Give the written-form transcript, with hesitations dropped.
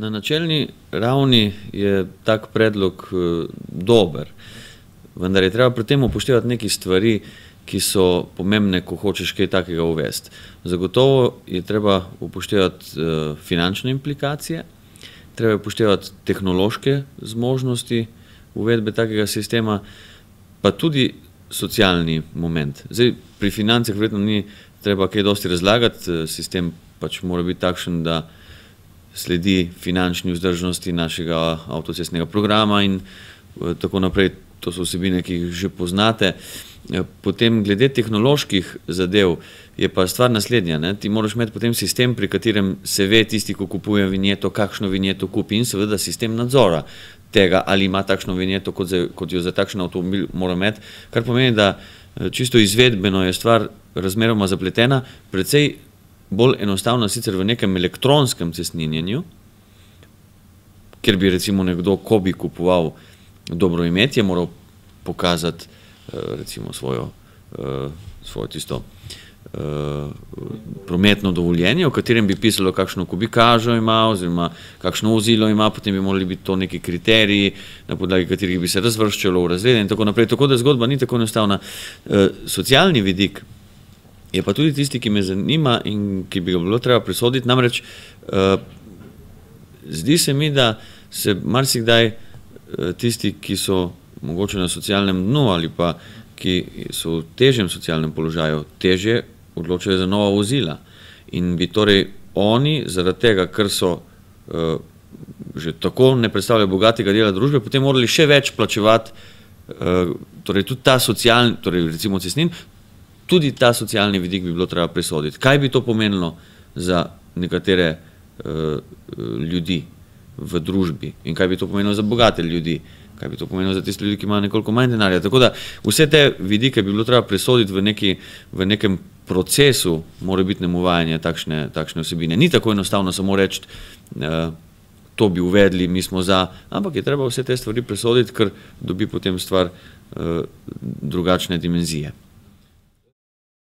Na načelni ravni je tak predlog dober, vendar je treba pri tem upoštevati nekaj stvari, ki so pomembne, ko hočeš kaj takega uvesti. Zagotovo je treba upoštevati finančne implikacije, treba je upoštevati tehnološke zmožnosti uvedbe takega sistema, pa tudi socialni moment. Zdaj, pri financah verjetno ni treba kaj dosti razlagati, sistem pač mora biti takšen, da sledi finančni vzdržnosti našega avtocestnega programa in tako naprej. To so vsebine, ki jih že poznate. Potem glede tehnoloških zadev je pa stvar naslednja. Ti moraš imeti potem sistem, pri katerem se ve tisti, ko kupuje vinjeto, kakšno vinjeto kupi in seveda sistem nadzora tega, ali ima takšno vinjeto, kot jo za takšen avtomobil mora imeti, kar pomeni, da čisto izvedbeno je stvar razmeroma zapletena, precej bolj enostavno sicer v nekem elektronskem cestninjenju, kjer bi recimo nekdo, ko bi kupoval dobro imetje, moral pokazati recimo svojo tisto prometno dovoljenje, v katerem bi pisalo, kakšno kubikažo ima oziroma kakšno vozilo ima, potem bi morali biti to neki kriteriji, na podlagi katerih bi se razvrščalo v razrede in tako naprej. Tako da zgodba ni tako enostavna. Socialni vidik je pa tudi tisti, ki me zanima in ki bi ga bilo treba presoditi. Namreč zdi se mi, da se marsikdaj tisti, ki so mogoče na socialnem dnu ali pa ki so v težjem socialnem položaju, težje odločajo za nova vozila. In bi torej oni, zaradi tega, ker so že tako ne predstavljajo bogatega dela družbe, potem morali še več plačevati, torej tudi ta socialni, torej recimo cestnin, tudi ta socialni vidik bi bilo treba presoditi. Kaj bi to pomenilo za nekatere ljudi v družbi in kaj bi to pomenilo za bogate ljudi, kaj bi to pomenilo za tiste ljudi, ki imajo nekoliko manj denarja. Tako da vse te vidike bi bilo treba presoditi v nekem procesu morebitnem uvajanja takšne vsebine. Ni tako enostavno samo reči, to bi uvedli, mi smo za, ampak je treba vse te stvari presoditi, ker dobi potem stvar drugačne dimenzije.